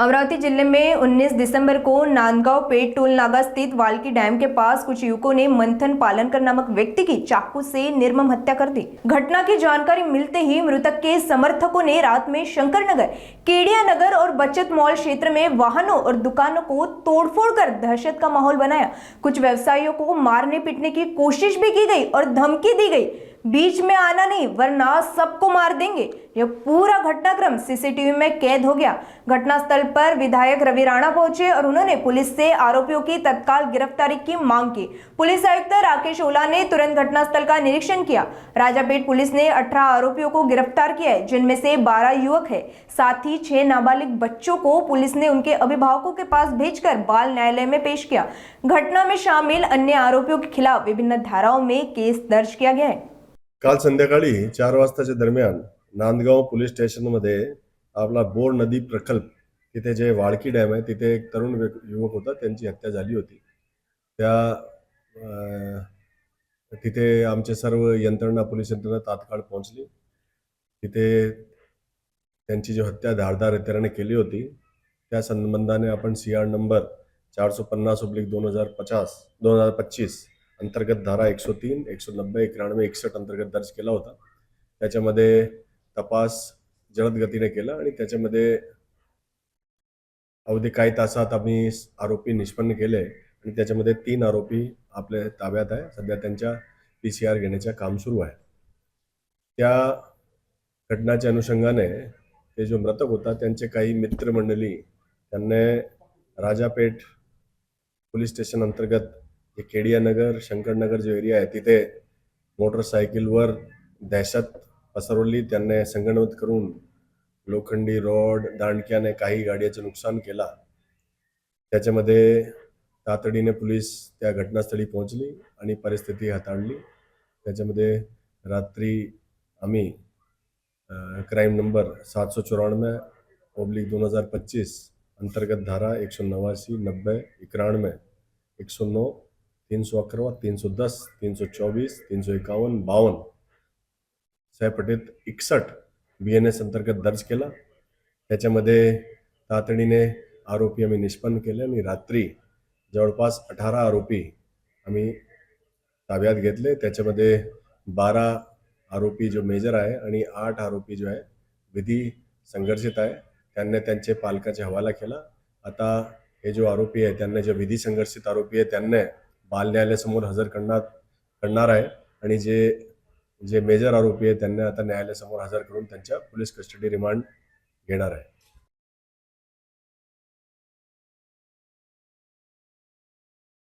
अमरावती जिले में 19 दिसंबर को नांदगांव पेट टोल नागा स्थित वाल्की डैम के पास कुछ युवकों ने मंथन पालनकर नामक व्यक्ति की चाकू से निर्मम हत्या कर दी। घटना की जानकारी मिलते ही मृतक के समर्थकों ने रात में शंकर नगर, केडिया नगर और बचत मॉल क्षेत्र में वाहनों और दुकानों को तोड़फोड़ कर दहशत का माहौल बनाया। कुछ व्यवसायियों को मारने पीटने की कोशिश भी की गई और धमकी दी गई, बीच में आना नहीं वरना सबको मार देंगे। यह पूरा घटनाक्रम सीसीटीवी में कैद हो गया। घटनास्थल पर विधायक रवि राणा पहुंचे और उन्होंने पुलिस से आरोपियों की तत्काल गिरफ्तारी की मांग की। पुलिस आयुक्त राकेश ओला ने तुरंत घटनास्थल का निरीक्षण किया। राजापेट पुलिस ने 18 आरोपियों को गिरफ्तार किया है, जिनमें से 12 युवक है। साथ ही 6 नाबालिग बच्चों को पुलिस ने उनके अभिभावकों के पास भेजकर बाल न्यायालय में पेश किया। घटना में शामिल अन्य आरोपियों के खिलाफ विभिन्न धाराओं में केस दर्ज किया गया है। काल संध्याकाळी 4 वाजताच्या दरम्यान नांदगाव पोलीस स्टेशनमध्ये आपला बोर नदी प्रकल्प तिथे जे वाळकी डॅम आहे तिथे एक तरुण युवक होता, त्यांची हत्या झाली होती। तिथे आमचे सर्व यंत्रणा पोलीस यंत्रणा तात्काळ पोहोचली। तिथे त्यांची जी हत्या धारदार हत्याराने केली होती त्या संबंधाने आपण सीआर नंबर 450/2025 अंतर्गत धारा 103, 190, 91, 61 अंतर्गत दर्ज केला होता। त्याच्यामध्ये तपास जलद गतीने केला आणि त्याच्यामध्ये अवधी काही तासात आम्ही आरोपी निष्पन्न केले आणि त्याच्यामध्ये 3 आरोपी आपल्या ताब्यात आहे। सध्या त्यांच्या पीसीआर घेण्याचे काम सुरू आहे। त्या घटनाच्या अनुषंगाने ते जो मृतक होता त्यांचे काही मित्रमंडळी त्यांनी राजापेठ पोलीस स्टेशन अंतर्गत जे केडिया नगर, शंकर नगर जो एरिया आहे तिथे मोटरसायकलवर दहशत पसरवली। त्यांनी संगनमत करून लोखंडी रॉड दांडक्याने काही गाड्यांचे नुकसान केला। त्याच्यामध्ये तातडीने पोलीस त्या घटनास्थळी पोहोचली आणि परिस्थिती हाताळली। त्याच्यामध्ये रात्री आम्ही क्राइम नंबर 794/2025 अंतर्गत धारा 189, 90, 91, 109, 311, 310, 324, 351, 52 सयपटीत 61 BNS अंतर्गत दर्ज केला। त्याच्यामध्ये तातडीने आरोपी आम्ही निष्पन्न केले आणि रात्री जवळपास 18 आरोपी आम्ही ताब्यात घेतले। त्याच्यामध्ये 12 आरोपी जो मेजर आहे आणि 8 आरोपी जो आहे विधी संघर्षित आहे। त्यांनी त्यांचे पालकाचे हवाला केला। आता हे जो आरोपी आहे त्यांना जे विधी संघर्षित आरोपी आहे त्यांना बाल न्यायालयासमोर हजर करणार आहे आणि जे मेजर आरोपी आहे त्यांना आता न्यायालयासमोर हजर करून त्यांच्या पोलीस कस्टडी रिमांड घेणार आहे।